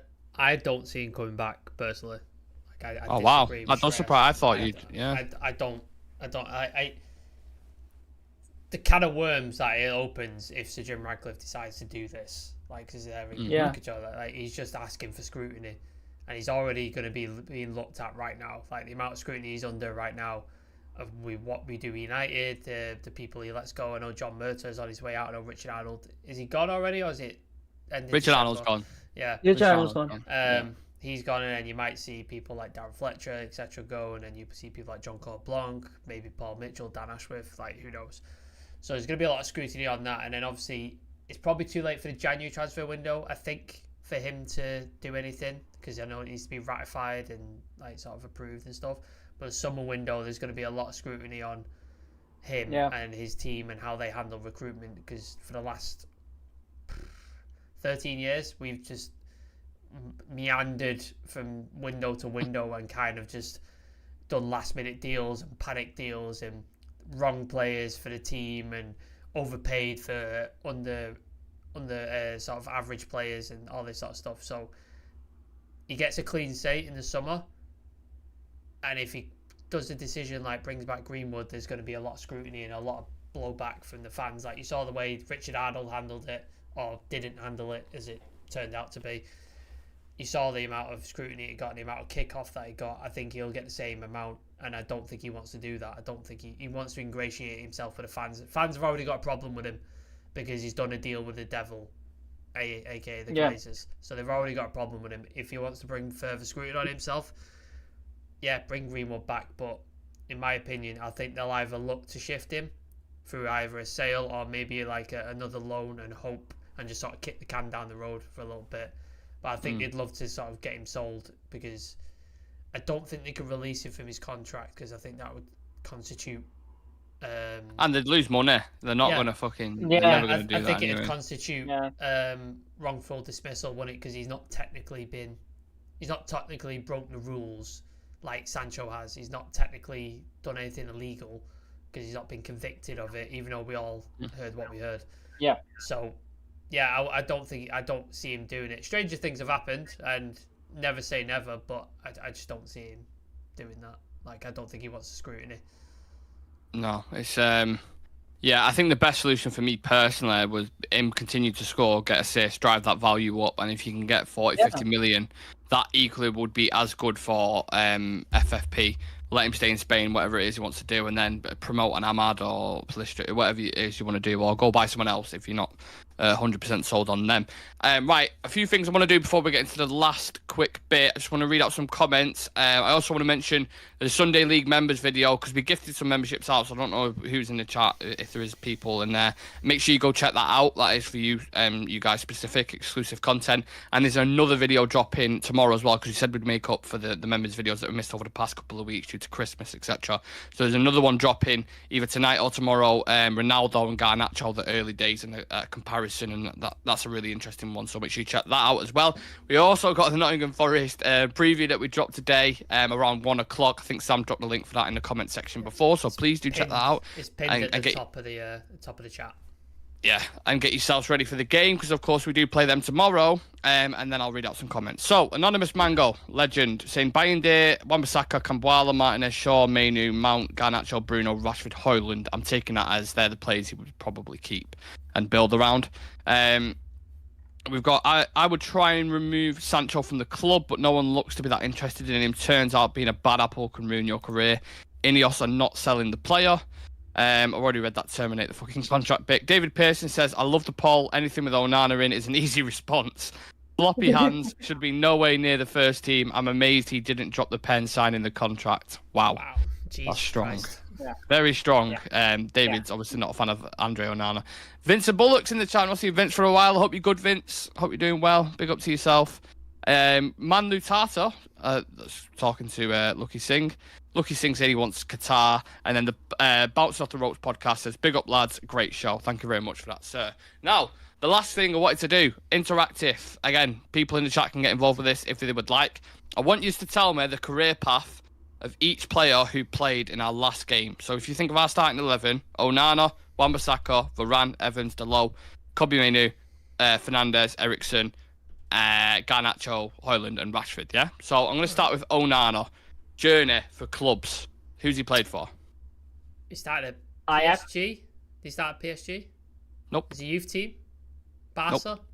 Speaker 2: don't see him coming back, personally. Like,
Speaker 1: oh wow, that does surprise. I thought you'd. Yeah.
Speaker 2: I don't. The can of worms that it opens if Sir Jim Ratcliffe decides to do this, like, is there? Like, he's just asking for scrutiny, and he's already going to be being looked at right now. Like, the amount of scrutiny he's under right now of what we do United, the people he lets go. I know John Murtaugh's on his way out. I know Richard Arnold. Is he gone already, or is it?
Speaker 1: Richard Arnold's gone.
Speaker 3: Yeah, Richard Arnold's gone.
Speaker 2: He's gone, and then you might see people like Darren Fletcher, etc., go, and then you see people like John Claude Blanc, maybe Paul Mitchell, Dan Ashworth, like, who knows. So there's going to be a lot of scrutiny on that, and then obviously it's probably too late for the January transfer window, I think, for him to do anything, because I know it needs to be ratified and like sort of approved and stuff. But the summer window, there's going to be a lot of scrutiny on him and his team and how they handle recruitment, because for the last 13 years we've just meandered from window to window and kind of just done last minute deals and panic deals and wrong players for the team and overpaid for under sort of average players and all this sort of stuff. So he gets a clean slate in the summer, and if he does the decision like brings back Greenwood, there's going to be a lot of scrutiny and a lot of blowback from the fans. Like, you saw the way Richard Arnold handled it, or didn't handle it, as it turned out to be. You saw the amount of scrutiny he got and the amount of kick-off that he got. I think he'll get the same amount, and I don't think he wants to do that. I don't think he wants to ingratiate himself with the fans. Fans have already got a problem with him because he's done a deal with the devil, aka the Glazers. So they've already got a problem with him. If he wants to bring further scrutiny on himself, bring Greenwood back. But in my opinion, I think they'll either look to shift him through either a sale or maybe like another loan and hope and just sort of kick the can down the road for a little bit. But I think they'd love to sort of get him sold because I don't think they could release him from his contract because I think that would constitute.
Speaker 1: And they'd lose money. They're not going to fucking. They're never going to do that.
Speaker 2: I think
Speaker 1: anyway.
Speaker 2: it'd constitute wrongful dismissal, wouldn't it? Because he's not technically broken the rules like Sancho has. He's not technically done anything illegal because he's not been convicted of it, even though we all heard what we heard.
Speaker 3: Yeah.
Speaker 2: So, yeah, I don't see him doing it. Stranger things have happened, and never say never, but I just don't see him doing that. Like, I don't think he wants the scrutiny.
Speaker 1: No, it's I think the best solution for me personally was him continue to score, get assists, drive that value up, and if you can get 50 million, that equally would be as good for FFP. Let him stay in Spain, whatever it is he wants to do, and then promote an Ahmad or Pellistri, whatever it is you want to do, or go buy someone else if you're not 100% sold on them. Right, a few things I want to do before we get into the last quick bit. I just want to read out some comments. I also want to mention the Sunday League members video because we gifted some memberships out, so I don't know who's in the chat, if there is people in there. Make sure you go check that out. That is for you, you guys specific, exclusive content. And there's another video dropping tomorrow as well because we said we'd make up for the members videos that we missed over the past couple of weeks due to Christmas, etc. So there's another one dropping either tonight or tomorrow. Ronaldo and Garnacho, the early days and a comparison, and that's a really interesting one. So make sure you check that out as well. We also got the Nottingham Forest preview that we dropped today around 1 o'clock. I think Sam dropped the link for that in the comment section before, so please do check that out.
Speaker 2: It's pinned at the top of the chat.
Speaker 1: Yeah, and get yourselves ready for the game because, of course, we do play them tomorrow. And then I'll read out some comments. So, Anonymous Mango, legend, saying Bayindir, Wan-Bissaka, Cambuala, Martinez, Shaw, Mainu, Mount, Garnacho, Bruno, Rashford, Højlund. I'm taking that as they're the players he would probably keep and build around. We've got, I would try and remove Sancho from the club, but no one looks to be that interested in him. Turns out being a bad apple can ruin your career. Ineos are not selling the player. I've already read that terminate the fucking contract bit. David Pearson says, I love the poll. Anything with Onana in is an easy response. Floppy hands should be no way near the first team. I'm amazed he didn't drop the pen signing the contract. Wow.
Speaker 2: Jesus
Speaker 1: That's strong.
Speaker 3: Yeah.
Speaker 1: Very strong. David's obviously not a fan of Andre Onana. Vincent Bullock's in the chat. I've seen Vince for a while. I hope you're good, Vince. Hope you're doing well. Big up to yourself. Manu Tata, talking to Lucky Singh. Lucky Singh said he wants Qatar. And then the Bounce Off the Ropes podcast says, big up, lads. Great show. Thank you very much for that, sir. Now, the last thing I wanted to do, interactive. Again, people in the chat can get involved with this if they would like. I want you to tell me the career path of each player who played in our last game. So if you think of our starting 11, Onana, Wan-Bissaka, Varane, Evans, Dalot, Kobe Mainu, Fernandes, Eriksson, Garnacho, Højlund, and Rashford, yeah? So I'm going to start with Onana. Journey for clubs. Who's he played for?
Speaker 2: He started at
Speaker 3: Ajax.
Speaker 2: PSG. Did he start at PSG?
Speaker 1: Nope.
Speaker 2: Is he youth team? Barca?
Speaker 1: Nope.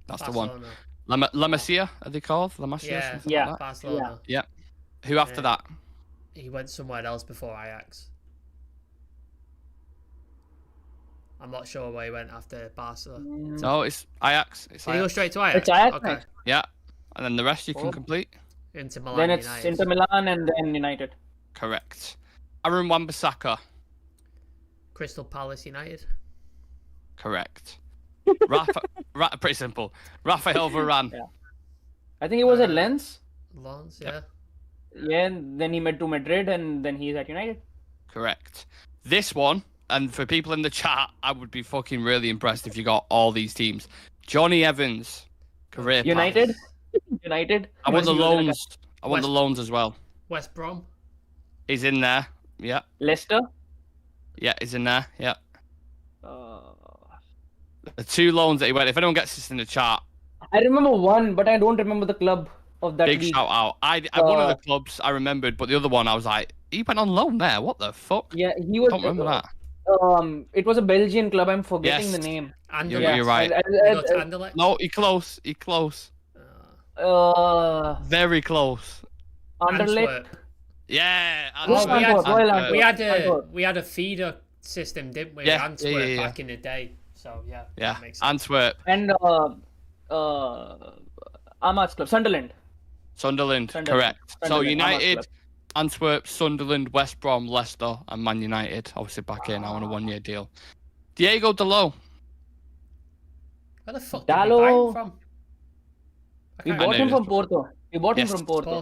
Speaker 1: That's
Speaker 2: Barcelona.
Speaker 1: the one. La Masia, are they called? La Masia?
Speaker 2: Yeah,
Speaker 1: something
Speaker 3: yeah.
Speaker 1: like that?
Speaker 2: Barcelona.
Speaker 1: Yeah. Who after that?
Speaker 2: He went somewhere else before Ajax. I'm not sure where he went after Barca.
Speaker 1: No, it's Ajax. It's
Speaker 2: Did he go
Speaker 1: Ajax.
Speaker 2: straight to Ajax?
Speaker 3: It's Ajax,
Speaker 2: Okay.
Speaker 3: mate.
Speaker 1: Yeah. And then the rest you can
Speaker 3: Oh.
Speaker 1: complete.
Speaker 2: Into Milan
Speaker 3: Then it's
Speaker 2: United.
Speaker 3: Inter Milan and then United.
Speaker 1: Correct. Aaron Wan-Bissaka.
Speaker 2: Crystal Palace United.
Speaker 1: Correct. Pretty simple. Raphael Varane.
Speaker 3: Yeah. I think he was at Lens.
Speaker 2: Lens,
Speaker 1: Yep.
Speaker 2: yeah.
Speaker 3: Yeah, and then he went to Madrid and then he's at United.
Speaker 1: Correct. This one, and for people in the chat, I would be fucking really impressed if you got all these teams. Johnny Evans. Career path.
Speaker 3: United? United?
Speaker 1: I want the
Speaker 3: He was in
Speaker 1: loans. I want the loans as well.
Speaker 2: West Brom.
Speaker 1: He's in there. Yeah.
Speaker 3: Leicester?
Speaker 1: Yeah, he's in there. Yeah.
Speaker 3: Uh,
Speaker 1: The two loans that he went. If anyone gets this in the chat,
Speaker 3: I remember one, but I don't remember the club of that
Speaker 1: big
Speaker 3: league.
Speaker 1: shout out. One of the clubs I remembered, but the other one I was like, he went on loan there. What the fuck?
Speaker 3: Yeah, he was.
Speaker 1: Don't remember that.
Speaker 3: It was a Belgian club. I'm forgetting
Speaker 1: Yes.
Speaker 3: the name.
Speaker 2: Anderlecht.
Speaker 1: You're right.
Speaker 2: Did he go to Anderlecht?
Speaker 1: No, he close. He close. Very close.
Speaker 3: Anderlecht.
Speaker 2: Antwerp.
Speaker 1: Yeah.
Speaker 3: Royal
Speaker 2: we had-
Speaker 3: Antwerp, Royal
Speaker 1: Antwerp.
Speaker 3: Antwerp.
Speaker 2: We had a feeder system, didn't we?
Speaker 1: Yeah,
Speaker 2: Antwerp
Speaker 1: yeah.
Speaker 2: back in the day. So yeah.
Speaker 1: Yeah.
Speaker 2: That makes sense.
Speaker 1: Antwerp.
Speaker 3: And Ahmad's club, Sunderland.
Speaker 1: Sunderland.
Speaker 3: Sunderland.
Speaker 1: Correct. So
Speaker 3: Sunderland,
Speaker 1: United,
Speaker 3: Ahmad's
Speaker 1: Antwerp, Sunderland, West Brom, Leicester, and Man United. Obviously back here now on a 1-year deal. Diego Dalot.
Speaker 2: Where the fuck did we buy him from?
Speaker 3: We bought him from Porto.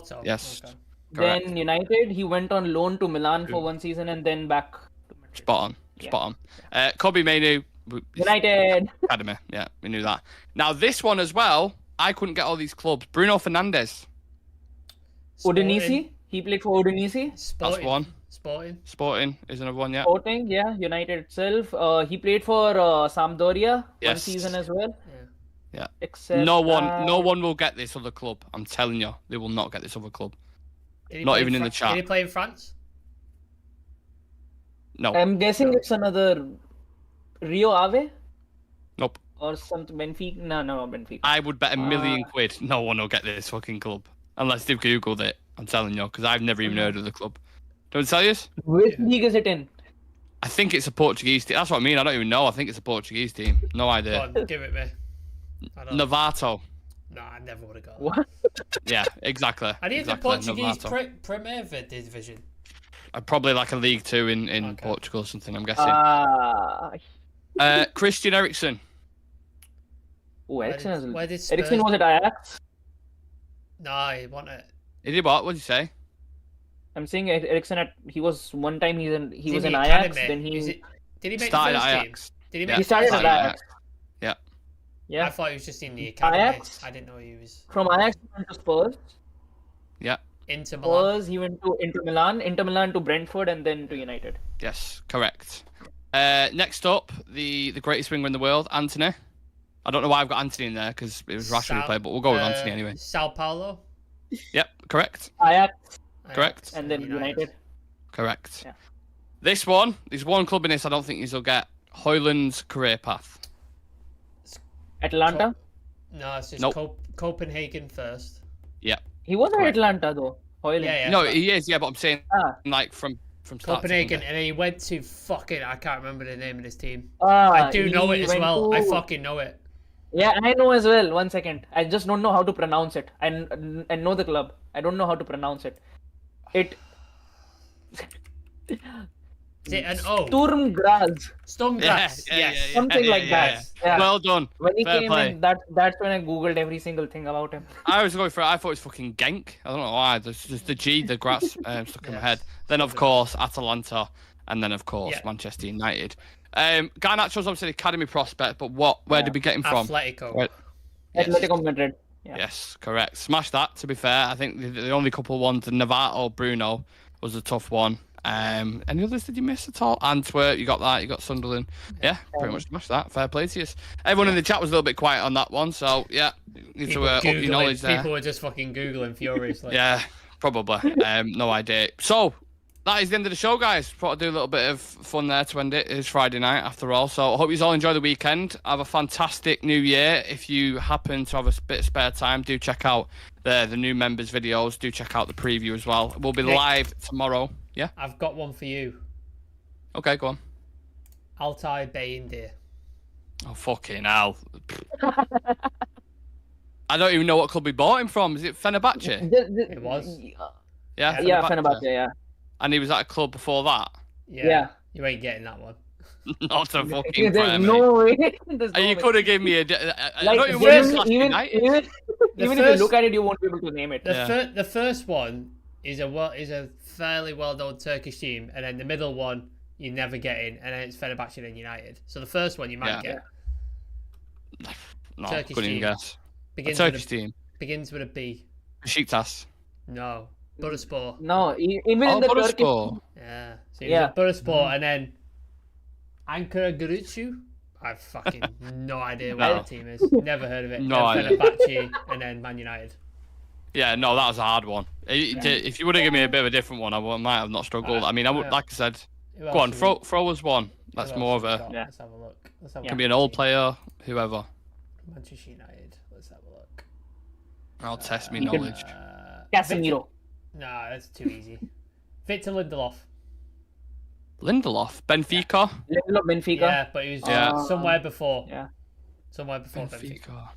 Speaker 2: Porto.
Speaker 1: Yes.
Speaker 2: Okay.
Speaker 1: Correct.
Speaker 3: Then United, he went on loan to Milan for 1 season and then back to Madrid.
Speaker 1: Spot on. Kobe Mainoo.
Speaker 3: United.
Speaker 1: Academy. Yeah, we knew that. Now this one as well, I couldn't get all these clubs. Bruno Fernandes.
Speaker 3: Udinese. He played for Udinese.
Speaker 2: Sporting.
Speaker 1: That's one.
Speaker 2: Sporting
Speaker 1: is another one, yeah.
Speaker 3: Sporting, yeah. United itself. He played for Sampdoria 1
Speaker 1: Yes.
Speaker 3: season as well.
Speaker 1: Yeah.
Speaker 3: Except
Speaker 1: No one will get this other club. I'm telling you, they will not get this other club.
Speaker 2: Did he
Speaker 1: Not
Speaker 2: play
Speaker 1: even in the chat.
Speaker 2: Did he play in France?
Speaker 1: No.
Speaker 3: I'm guessing it's another Rio Ave
Speaker 1: Nope.
Speaker 3: or something. Benfica. No, not Benfica.
Speaker 1: I would bet £1,000,000 no one will get this fucking club. Unless they've Googled it. I'm telling you, because I've never even heard of the club. Don't tell you?
Speaker 3: Which league is it in?
Speaker 1: I think it's a Portuguese team. That's what I mean. I don't even know. I think it's a Portuguese team. No idea.
Speaker 2: Go on, give it me. I don't know.
Speaker 1: Novato.
Speaker 2: No, I never would have got that.
Speaker 3: What?
Speaker 1: Yeah, exactly.
Speaker 2: I need
Speaker 1: exactly.
Speaker 2: the Portuguese
Speaker 1: Novato.
Speaker 2: Premier Division.
Speaker 1: Probably like a League 2 in Portugal or something, I'm guessing. Christian Eriksen.
Speaker 3: Oh, Eriksen
Speaker 2: Where did
Speaker 3: Eriksen was at Ajax.
Speaker 2: No, he won it.
Speaker 1: He did what? What did you say?
Speaker 3: I'm saying Eriksen he was one time he was in
Speaker 2: he
Speaker 3: Ajax.
Speaker 2: academy?
Speaker 3: Then
Speaker 2: Did he make
Speaker 1: started
Speaker 2: the
Speaker 1: at
Speaker 2: first
Speaker 1: Ajax.
Speaker 2: team? Did he make
Speaker 3: he
Speaker 2: the
Speaker 3: started
Speaker 2: first
Speaker 3: at
Speaker 2: team?
Speaker 3: Ajax.
Speaker 1: Yeah.
Speaker 3: Yeah.
Speaker 2: I thought he was just in the academy.
Speaker 3: Ajax.
Speaker 2: I didn't know he was
Speaker 3: From Ajax he went to Spurs.
Speaker 1: Yeah.
Speaker 2: into Milan.
Speaker 3: Spurs he went to Inter Milan to Brentford and then to United.
Speaker 1: Yes, correct. Next up, the greatest winger in the world, Anthony. I don't know why I've got Anthony in there because it was Rashford who played, but we'll go with Anthony anyway.
Speaker 2: Sao Paulo.
Speaker 1: Yep, correct.
Speaker 3: Ajax
Speaker 1: Correct.
Speaker 3: and then United.
Speaker 1: Correct.
Speaker 3: Yeah.
Speaker 1: This one, there's one club in this I don't think he'll get. Hoyland's career path.
Speaker 3: Atlanta.
Speaker 2: No, it's just
Speaker 1: Nope.
Speaker 2: Copenhagen first.
Speaker 1: Yeah.
Speaker 3: He was at
Speaker 1: Correct.
Speaker 3: Atlanta though. Hoyland.
Speaker 2: Yeah.
Speaker 1: No, he is, yeah, but I'm saying like from start
Speaker 2: Copenhagen,
Speaker 1: to
Speaker 2: and then he went to fucking. I can't remember the name of his team.
Speaker 3: I
Speaker 2: I do know it as well. I fucking know it.
Speaker 3: Yeah, I know as well. 1 second. I just don't know how to pronounce it. I know the club. I don't know how to pronounce it.
Speaker 2: Is it an O?
Speaker 3: Sturm Graz.
Speaker 2: Sturmgras. Yes.
Speaker 3: Something like that. Yeah.
Speaker 1: Well done.
Speaker 3: When he
Speaker 1: Fair
Speaker 3: came
Speaker 1: play.
Speaker 3: in, that's when I googled every single thing about him.
Speaker 1: I was going for it. I thought it was fucking Genk. I don't know why. There's just the G, the grass stuck in my head. Then, of course, Atalanta. And then, of course, Manchester United. Garnacho's obviously an academy prospect, but where did we get him from?
Speaker 2: Atletico.
Speaker 3: Atletico Madrid. Yeah.
Speaker 1: Yes, correct. Smashed that, to be fair. I think the only couple ones, the Novato, Bruno, was a tough one. Any others did you miss at all? Antwerp, you got that. You got Sunderland. Yeah, pretty much smashed that. Fair play to you. Everyone in the chat was a little bit quiet on that one, so yeah, need to up your knowledge there.
Speaker 2: People were just fucking Googling furiously.
Speaker 1: Yeah, probably. No idea. So, that is the end of the show, guys. Thought I'd do a little bit of fun there to end it. It's Friday night, after all. So, I hope you all enjoy the weekend. Have a fantastic new year. If you happen to have a bit of spare time, do check out the new members' videos. Do check out the preview as well. We'll be live tomorrow. Yeah?
Speaker 2: I've got one for you.
Speaker 1: Okay, go on.
Speaker 2: Altay Bayindir.
Speaker 1: Oh, fucking hell. I don't even know what club we bought him from. Is it Fenerbahce?
Speaker 2: It was.
Speaker 1: Yeah,
Speaker 3: Yeah, Fenerbahce, yeah.
Speaker 1: And he was at a club before that?
Speaker 3: Yeah.
Speaker 2: You ain't getting that one.
Speaker 1: Not a fucking
Speaker 3: There's
Speaker 1: Premier.
Speaker 3: no way. There's no
Speaker 1: You
Speaker 3: way.
Speaker 1: could have given me a... I
Speaker 3: Like,
Speaker 1: don't even want to
Speaker 3: even
Speaker 1: United.
Speaker 3: if you look at it, you won't be able to name it.
Speaker 2: The first one is a fairly well-known Turkish team, and then the middle one you never get in, and then it's Fenerbahce and United. So the first one you might get.
Speaker 1: No,
Speaker 2: Turkish
Speaker 1: couldn't even
Speaker 2: team.
Speaker 1: guess.
Speaker 2: Begins
Speaker 1: Turkish team.
Speaker 2: Begins with a B.
Speaker 1: Besiktas.
Speaker 2: No. Bursaspor.
Speaker 3: No, even in the Turkish.
Speaker 1: Bursaspor.
Speaker 2: Yeah. So he was at Bursaspor, and then Ankara Gurucu. I've fucking no idea what that team is. Never heard of it.
Speaker 1: No
Speaker 2: then
Speaker 1: idea.
Speaker 2: Fenerbahce, and then Man United.
Speaker 1: Yeah, no, that was a hard one. If you would have given me a bit of a different one, I might have not struggled. I mean, I would, like I said, go on, throw us one. That's more of a...
Speaker 2: Let's have a look.
Speaker 1: Can be an old player, whoever.
Speaker 2: Manchester United. Let's have a look.
Speaker 1: I'll test me knowledge.
Speaker 3: Casemiro.
Speaker 2: Nah, that's too easy. Victor Lindelof.
Speaker 1: Lindelof. Benfica.
Speaker 3: Lindelof, Benfica.
Speaker 2: Yeah, but he was somewhere before.
Speaker 3: Yeah.
Speaker 2: Somewhere before Benfica.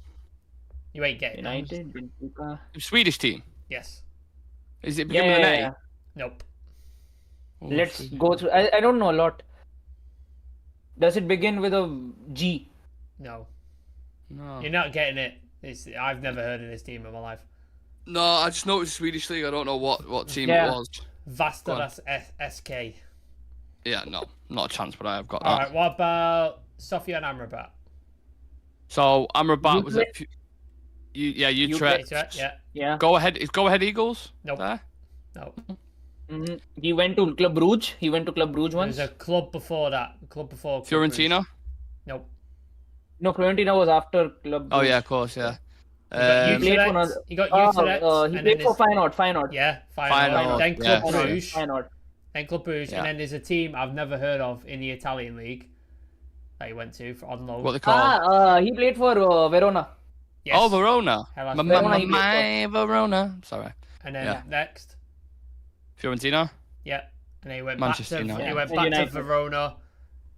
Speaker 2: You ain't getting
Speaker 3: United, Benfica.
Speaker 1: Swedish team.
Speaker 2: Yes.
Speaker 1: Is it beginning with an A?
Speaker 2: Nope.
Speaker 3: Let's go through. I don't know a lot. Does it begin with a G?
Speaker 2: No.
Speaker 1: No.
Speaker 2: You're not getting it. I've never heard of this team in my life.
Speaker 1: No, I just know it's Swedish league. I don't know what team
Speaker 3: Yeah.
Speaker 1: it was.
Speaker 2: Vasta SK.
Speaker 1: Yeah, no, not a chance. But I have got that.
Speaker 2: All right. What about Sofia Amrabat?
Speaker 1: So Amrabat was
Speaker 3: Utrecht?
Speaker 1: at Utrecht.
Speaker 2: Right, yeah.
Speaker 3: Yeah.
Speaker 1: Go ahead Eagles.
Speaker 2: Nope.
Speaker 1: There.
Speaker 2: No.
Speaker 3: He went to Club Brugge. He went to Club Brugge once.
Speaker 2: There's a club before that. Club before. Club
Speaker 1: Fiorentina.
Speaker 2: Brugge. Nope.
Speaker 3: No, Fiorentina was after Club Brugge.
Speaker 1: Oh yeah, of course, yeah.
Speaker 3: He played for
Speaker 2: Utrecht. He got Utrecht.
Speaker 3: he played for Feyenoord.
Speaker 2: Yeah,
Speaker 1: Feyenoord,
Speaker 2: Then
Speaker 1: yeah.
Speaker 2: Club Brugge.
Speaker 3: Feyenoord.
Speaker 2: Then Club Brugge.
Speaker 1: Yeah.
Speaker 2: And then there's a team I've never heard of in the Italian league that he went to on loan.
Speaker 1: What they call?
Speaker 3: He played for Verona.
Speaker 2: Yes.
Speaker 1: Oh, Verona.
Speaker 2: Hellas
Speaker 3: Verona.
Speaker 1: My Verona. Sorry.
Speaker 2: And then
Speaker 1: Yeah.
Speaker 2: next.
Speaker 1: Fiorentina.
Speaker 2: Yeah. And then he went
Speaker 1: Manchester
Speaker 2: back to
Speaker 1: United.
Speaker 2: he went
Speaker 3: Yeah,
Speaker 2: back
Speaker 3: United.
Speaker 2: to Verona.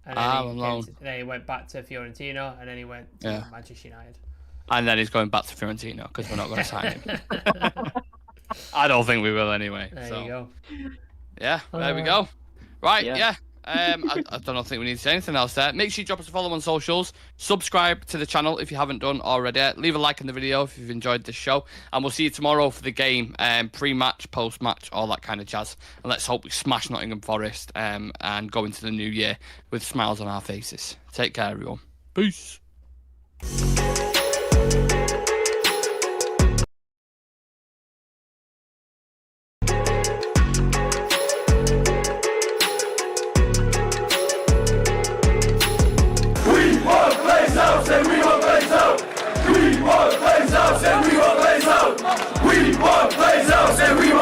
Speaker 2: And then,
Speaker 1: on loan.
Speaker 2: then he went back to Fiorentina, and then he went to Manchester United.
Speaker 1: And then he's going back to Fiorentina because we're not going to sign him. I don't think we will anyway.
Speaker 2: There you go.
Speaker 1: Yeah, there we go. Right,
Speaker 3: Yeah.
Speaker 1: I don't think we need to say anything else there. Make sure you drop us a follow on socials. Subscribe to the channel if you haven't done already. Leave a like on the video if you've enjoyed this show. And we'll see you tomorrow for the game. Pre-match, post-match, all that kind of jazz. And let's hope we smash Nottingham Forest and go into the new year with smiles on our faces. Take care, everyone. Peace.